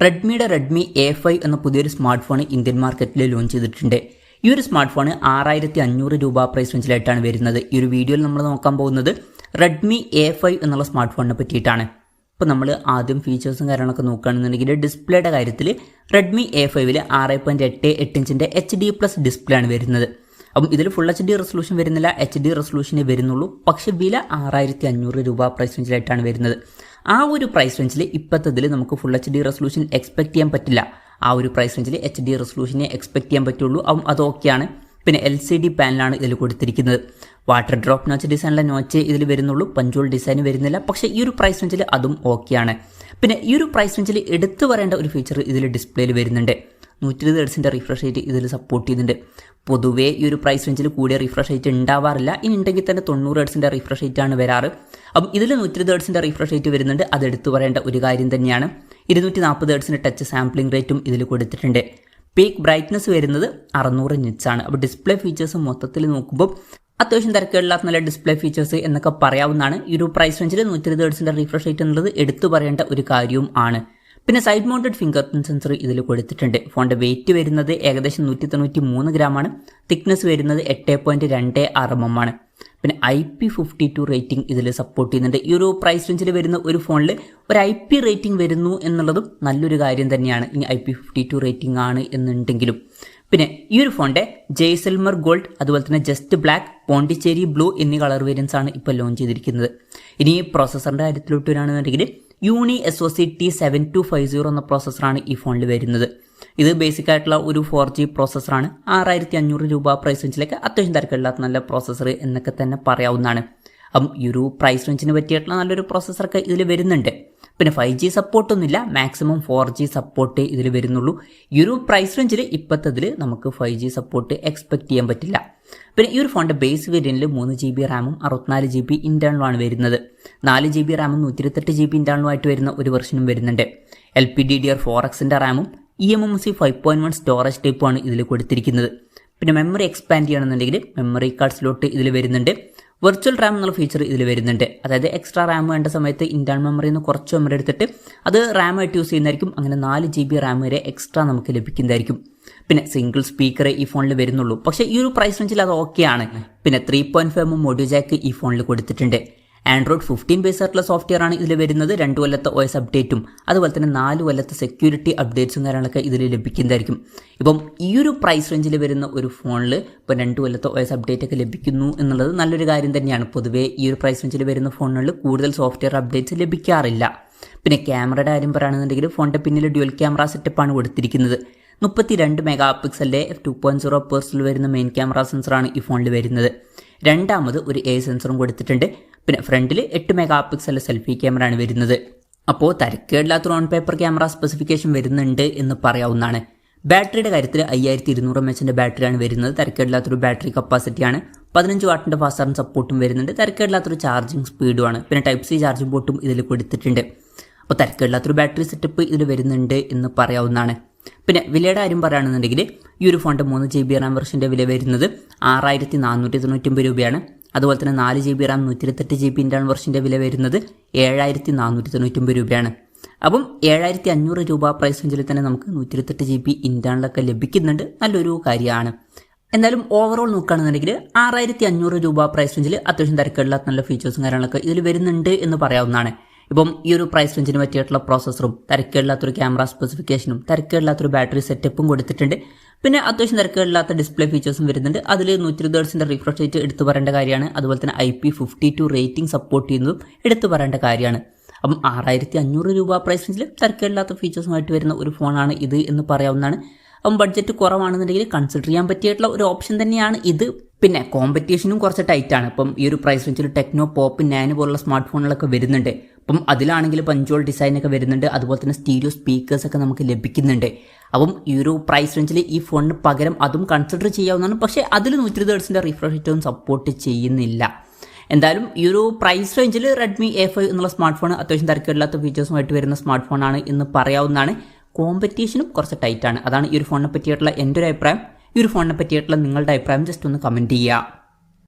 Redmi A5 എന്ന പുതിയൊരു smart phone Indian മാർക്കറ്റിൽ ലോഞ്ച് ചെയ്തിട്ടുണ്ട്. ഈ ഒരു സ്മാർട്ട് ഫോൺ 6500 രൂപ പ്രൈസ് റേഞ്ചിലായിട്ടാണ് വരുന്നത്. ഈ ഒരു വീഡിയോയിൽ നമ്മൾ നോക്കാൻ പോകുന്നത് റെഡ്മി A5 എന്നുള്ള സ്മാർട്ട് ഫോണിനെ പറ്റിയിട്ടാണ്. ഇപ്പോൾ നമ്മൾ ആദ്യം ഫീച്ചേഴ്സും കാര്യങ്ങളൊക്കെ നോക്കുകയാണെന്നുണ്ടെങ്കിൽ ഡിസ്പ്ലേയുടെ കാര്യത്തിൽ റെഡ്മി A5ൽ 6.88 ഇഞ്ചിൻ്റെ HD+ ഡിസ്പ്ലേ ആണ് വരുന്നത്. അപ്പം ഇതിൽ ഫുൾ HD റെസൊല്യൂഷൻ വരുന്നില്ല, HD റെസൊല്യൂഷനേ വരുന്നുള്ളൂ. പക്ഷേ വില 6500 രൂപ പ്രൈസ് റേഞ്ചിലായിട്ടാണ് വരുന്നത്. ആ ഒരു പ്രൈസ് റേഞ്ചിൽ ഇപ്പോഴത്തതിൽ നമുക്ക് ഫുൾ HD റെസൊല്യൂഷൻ എക്സ്പെക്ട് ചെയ്യാൻ പറ്റില്ല. ആ ഒരു പ്രൈസ് റേഞ്ചിൽ HD റെസൊല്യൂഷനെ എക്സ്പെക്ട് ചെയ്യാൻ പറ്റുള്ളൂ. അത് ഓക്കെയാണ്. പിന്നെ LCD പാനലാണ് ഇതിൽ കൊടുത്തിരിക്കുന്നത്. വാട്ടർ ഡ്രോപ്പ് നോച്ച് ഡിസൈനിലെ നോച്ച് ഇതിൽ വരുന്നുള്ളൂ, പഞ്ചോൾ ഡിസൈൻ വരുന്നില്ല. പക്ഷേ ഈ ഒരു പ്രൈസ് റേഞ്ചിൽ അതും ഓക്കെയാണ്. പിന്നെ ഈ ഒരു പ്രൈസ് റേഞ്ചിൽ എടുത്തു പറയേണ്ട ഒരു ഫീച്ചർ ഇതിൽ ഡിസ്പ്ലേയിൽ വരുന്നുണ്ട്. 120 ഹെർട്സിൻ്റെ റിഫ്രഷ് റേറ്റ് ഇതിൽ സപ്പോർട്ട് ചെയ്യുന്നുണ്ട്. പൊതുവേ ഈ ഒരു പ്രൈസ് റേഞ്ചിൽ കൂടിയ റിഫ്രഷ് റേറ്റ് ഉണ്ടാവാറില്ല. ഇനി ഉണ്ടെങ്കിൽ തന്നെ 90 ഹെർട്സിൻ്റെ റിഫ്രഷ് റേറ്റ് ആണ് വരാറ്. അപ്പം ഇതിൽ 120 ഹെർട്സിൻ്റെ റിഫ്രഷ് റേറ്റ് വരുന്നുണ്ട്. അത് എടുത്തു പറയേണ്ട ഒരു കാര്യം തന്നെയാണ്. 240 ഹെർട്സിൻ്റെ ടച്ച് സാമ്പിളിംഗ് റേറ്റും ഇതിൽ കൊടുത്തിട്ടുണ്ട്. പീക്ക് ബ്രൈറ്റ്നസ് വരുന്നത് 600 നിറ്റ്സ് ആണ്. അപ്പോൾ ഡിസ്പ്ലേ ഫീച്ചേഴ്സ് മൊത്തത്തിൽ നോക്കുമ്പോൾ അത്യാവശ്യം തിരക്കുകളില്ലാത്ത നല്ല ഡിസ്പ്ലേ ഫീച്ചേഴ്സ് എന്നൊക്കെ പറയാവുന്നതാണ്. ഈ ഒരു പ്രൈസ് റേഞ്ചിൽ 120 ഹെർട്സിൻ്റെ റിഫ്രഷ് റേറ്റ് എന്നുള്ളത് എടുത്തു പറയേണ്ട ഒരു കാര്യവും ആണ്. പിന്നെ side mounted finger print sensor ഇതിൽ കൊടുത്തിട്ടുണ്ട്. ഫോണിൻ്റെ വെയിറ്റ് വരുന്നത് ഏകദേശം 193 ഗ്രാമാണ്. തിക്നെസ് വരുന്നത് 8.26 mm ആണ്. പിന്നെ IP52 റേറ്റിംഗ് ഇതിൽ സപ്പോർട്ട് ചെയ്യുന്നുണ്ട്. ഈ ഒരു പ്രൈസ് റേഞ്ചിൽ വരുന്ന ഒരു ഫോണിൽ ഒരു IP റേറ്റിംഗ് വരുന്നു എന്നുള്ളതും നല്ലൊരു കാര്യം തന്നെയാണ്. ഇനി IP52 റേറ്റിംഗ് ആണ് എന്നുണ്ടെങ്കിലും. പിന്നെ ഈ ഒരു ഫോണിൻ്റെ ജയ്സൽമർ ഗോൾഡ്, അതുപോലെ തന്നെ ജസ്റ്റ് ബ്ലാക്ക്, പോണ്ടിച്ചേരി ബ്ലൂ എന്നീ കളർ വേരിയൻസ് ആണ് ഇപ്പോൾ ലോഞ്ച് ചെയ്തിരിക്കുന്നത്. ഇനി പ്രോസസ്സറിൻ്റെ കാര്യത്തിലോട്ട് വരികയാണെന്നുണ്ടെങ്കിൽ യൂണി SoC T7250 എന്ന പ്രോസസ്സറാണ് ഈ ഫോണിൽ വരുന്നത്. ഇത് ബേസിക് ആയിട്ടുള്ള ഒരു 4G പ്രോസസ്സറാണ്. 6500 രൂപ പ്രൈസ് റേഞ്ചിലേക്ക് അത്യാവശ്യം തിരക്കില്ലാത്ത നല്ല പ്രോസസ്സർ എന്നൊക്കെ തന്നെ പറയാവുന്നതാണ്. അപ്പം ഈ ഒരു പ്രൈസ് റേഞ്ചിന് പറ്റിയിട്ടുള്ള നല്ലൊരു പ്രോസസ്സറൊക്കെ ഇതിൽ വരുന്നുണ്ട്. പിന്നെ 5G സപ്പോർട്ടൊന്നുമില്ല, മാക്സിമം 4G സപ്പോർട്ട് ഇതിൽ വരുന്നുള്ളൂ. ഈ ഒരു പ്രൈസ് റേഞ്ചിൽ ഇപ്പോഴത്തതിൽ നമുക്ക് 5G സപ്പോർട്ട് എക്സ്പെക്ട് ചെയ്യാൻ പറ്റില്ല. പിന്നെ ഈ ഒരു ഫോണിൻ്റെ ബേസ് വേരിയൻറ്റിൽ 3GB റാമും 64GB ഇൻറ്റേർണലുമാണ് വരുന്നത്. 4GB റാമും 128GB ഇൻറ്റേർണലുമായിട്ട് വരുന്ന ഒരു വെർഷനും വരുന്നുണ്ട്. LPDDR4Xൻ്റെ റാമും eMMC 5.1 സ്റ്റോറേജ് ടൈപ്പുമാണ് ഇതിൽ കൊടുത്തിരിക്കുന്നത്. പിന്നെ മെമ്മറി എക്സ്പാൻഡ് ചെയ്യണമെന്നുണ്ടെങ്കിൽ മെമ്മറി കാർഡ് സ്ലോട്ട് ഇതിൽ വരുന്നുണ്ട്. വെർച്വൽ റാം എന്നുള്ള ഫീച്ചർ ഇതിൽ വരുന്നുണ്ട്. അതായത് എക്സ്ട്രാ റാം വേണ്ട സമയത്ത് ഇന്റേണൽ മെമ്മറിയിൽ നിന്ന് കുറച്ച് മെമ്മറി എടുത്തിട്ട് അത് റാമായിട്ട് യൂസ് ചെയ്യുന്നതായിരിക്കും. അങ്ങനെ 4GB റാം വരെ എക്സ്ട്രാ നമുക്ക് ലഭിക്കുന്നതായിരിക്കും. പിന്നെ സിംഗിൾ സ്പീക്കർ ഈ ഫോണിൽ വരുന്നുള്ളൂ. പക്ഷേ ഈ ഒരു പ്രൈസ് റേഞ്ചിൽ അത് ഓക്കെയാണ്. പിന്നെ 3.5mm ഓഡിയോ ജാക്ക് ഈ ഫോണിൽ കൊടുത്തിട്ടുണ്ട്. ആൻഡ്രോയിഡ് 15 ബേസ് ആയിട്ടുള്ള സോഫ്റ്റ്വെയർ ആണ് ഇതിൽ വരുന്നത്. 2 കൊല്ലത്തെ OS അപ്ഡേറ്റും അതുപോലെ തന്നെ 4 കൊല്ലത്തെ സെക്യൂരിറ്റി അപ്ഡേറ്റ്സും കാര്യങ്ങളൊക്കെ ഇതിൽ ലഭിക്കുന്നതായിരിക്കും. ഇപ്പം ഈ ഒരു പ്രൈസ് റേഞ്ചിൽ വരുന്ന ഒരു ഫോണിൽ ഇപ്പം 2 കൊല്ലത്തെ OS അപ്ഡേറ്റ് ഒക്കെ ലഭിക്കുന്നു എന്നുള്ളത് നല്ലൊരു കാര്യം തന്നെയാണ്. പൊതുവേ ഈ ഒരു പ്രൈസ് റേഞ്ചിൽ വരുന്ന ഫോണുകളിൽ കൂടുതൽ സോഫ്റ്റ്വെയർ അപ്ഡേറ്റ്സ് ലഭിക്കാറില്ല. പിന്നെ ക്യാമറയുടെ കാര്യം പറയുകയാണെന്നുണ്ടെങ്കിൽ ഫോണിൻ്റെ പിന്നിൽ ഡ്യുവൽ ക്യാമറ സെറ്റപ്പാണ് കൊടുത്തിരിക്കുന്നത്. 32 മെഗാപിക്സലിൻ്റെ f2.0 പേഴ്സിൽ വരുന്ന മെയിൻ ക്യാമറ സെൻസറാണ് ഈ ഫോണിൽ വരുന്നത്. രണ്ടാമത് ഒരു A സെൻസറും കൊടുത്തിട്ടുണ്ട്. പിന്നെ ഫ്രണ്ടിൽ 8 മെഗാപിക്സലിൻ്റെ സെൽഫി ക്യാമറ ആണ് വരുന്നത്. അപ്പോൾ തരക്കേടില്ലാത്തൊരു ഓൺ പേപ്പർ ക്യാമറ സ്പെസിഫിക്കേഷൻ വരുന്നുണ്ട് എന്ന് പറയാവുന്നതാണ്. ബാറ്ററിയുടെ കാര്യത്തിൽ 5200 mAhൻ്റെ ബാറ്ററിയാണ് വരുന്നത്. തരക്കേടില്ലാത്തൊരു ബാറ്ററി കപ്പാസിറ്റിയാണ്. 15 വാട്ടിൻ്റെ ഫാസ്റ്റ് ചാർജിംഗ് സപ്പോർട്ടും വരുന്നുണ്ട്. തരക്കേടില്ലാത്തൊരു ചാർജിങ് സ്പീഡുമാണ്. പിന്നെ Type-C ചാർജിംഗ് പോർട്ടും ഇതിൽ കൊടുത്തിട്ടുണ്ട്. അപ്പോൾ തരക്കേടില്ലാത്തൊരു ബാറ്ററി സെറ്റപ്പ് ഇതിൽ വരുന്നുണ്ട് എന്ന് പറയാവുന്നതാണ്. പിന്നെ വിലയുടെ കാര്യം പറയുകയാണെന്നുണ്ടെങ്കിൽ ഈ ഒരു ഫോണിൻ്റെ 3GB റാം വെർഷൻ്റെ വില വരുന്നത് 6499 രൂപയാണ്. അതുപോലെ തന്നെ 4GB റാം 128GB ഇൻറ്റേർണൽ വെർഷൻ്റെ വില വരുന്നത് 7499 രൂപയാണ്. അപ്പം 7500 രൂപ പ്രൈസ് റേഞ്ചിൽ തന്നെ നമുക്ക് 128GB ഇൻറ്റേർണലൊക്കെ ലഭിക്കുന്നുണ്ട്. നല്ലൊരു കാര്യമാണ്. എന്തായാലും ഓവറോൾ നോക്കുകയാണെന്നുണ്ടെങ്കിൽ 6500 രൂപ പ്രൈസ് റേഞ്ചിൽ അത്യാവശ്യം തിരക്കുകളില്ലാത്ത നല്ല ഫീച്ചേഴ്സും കാര്യങ്ങളൊക്കെ ഇതിൽ വരുന്നുണ്ട് എന്ന് പറയാവുന്നതാണ്. ഇപ്പം ഈ ഒരു പ്രൈസ് റേഞ്ചിന് പറ്റിയിട്ടുള്ള പ്രോസസ്സറും തിരക്കേടില്ലാത്തൊരു ക്യാമറ സ്പെസിഫിക്കേഷനും തിരക്കേടില്ലാത്തൊരു ബാറ്ററി സെറ്റപ്പും കൊടുത്തിട്ടുണ്ട്. പിന്നെ അത്യാവശ്യം തിരക്കേടില്ലാത്ത ഡിസ്പ്ലേ ഫീച്ചേഴ്സും വരുന്നുണ്ട്. അതിൽ 120 ഹെർട്സിൻ്റെ റിഫ്രഷ് റേറ്റ് എടുത്തു പറയേണ്ട കാര്യമാണ്. അതുപോലെ തന്നെ IP52 റേറ്റിംഗ് സപ്പോർട്ട് ചെയ്യുന്നതും എടുത്തു പറയേണ്ട കാര്യമാണ്. അപ്പം 6500 രൂപ പ്രൈസ് റേഞ്ചിൽ തിരക്കേടില്ലാത്ത ഫീച്ചേഴ്സുമായിട്ട് വരുന്ന ഒരു ഫോണാണ് ഇത് എന്ന് പറയാവുന്നതാണ്. അപ്പം ബഡ്ജറ്റ് കുറവാണെന്നുണ്ടെങ്കിൽ കൺസിഡർ ചെയ്യാൻ പറ്റിയിട്ടുള്ള ഒരു ഓപ്ഷൻ തന്നെയാണ് ഇത്. പിന്നെ കോമ്പറ്റീഷനും കുറച്ച് ടൈറ്റാണ്. ഇപ്പം ഈ ഒരു പ്രൈസ് റേഞ്ചിൽ ടെക്നോ, പോപ്പ്, നാനോ പോലുള്ള സ്മാർട്ട് ഫോണുകളൊക്കെ വരുന്നുണ്ട്. അപ്പം അതിലാണെങ്കിൽ പഞ്ചോൾ ഡിസൈനൊക്കെ വരുന്നുണ്ട്. അതുപോലെ തന്നെ സ്റ്റീരിയോ സ്പീക്കേഴ്സൊക്കെ നമുക്ക് ലഭിക്കുന്നുണ്ട്. അപ്പം ഈ ഒരു പ്രൈസ് റേഞ്ചിൽ ഈ ഫോണിന് പകരം അതും കൺസിഡർ ചെയ്യാവുന്നതാണ്. പക്ഷേ അതിൽ 120 ഹെർട്സിൻ്റെ റിഫ്രഷ് റേറ്റും സപ്പോർട്ട് ചെയ്യുന്നില്ല. എന്തായാലും ഈ ഒരു പ്രൈസ് റേഞ്ചിൽ റെഡ്മി A5 എന്നുള്ള സ്മാർട്ട് ഫോൺ അത്യാവശ്യം തിരക്കേടില്ലാത്ത ഫീച്ചേഴ്സുമായിട്ട് വരുന്ന സ്മാർട്ട് ഫോണാണ് എന്ന് പറയാവുന്നതാണ്. കോമ്പറ്റീഷനും കുറച്ച് ടൈറ്റാണ്. അതാണ് ഈ ഒരു ഫോണിനെ പറ്റിയിട്ടുള്ള എൻ്റെ ഒരു അഭിപ്രായം. ഈ ഒരു ഫോണിനെ പറ്റിയിട്ടുള്ള നിങ്ങളുടെ അഭിപ്രായം ജസ്റ്റ് ഒന്ന് കമൻറ്റ് ചെയ്യുക.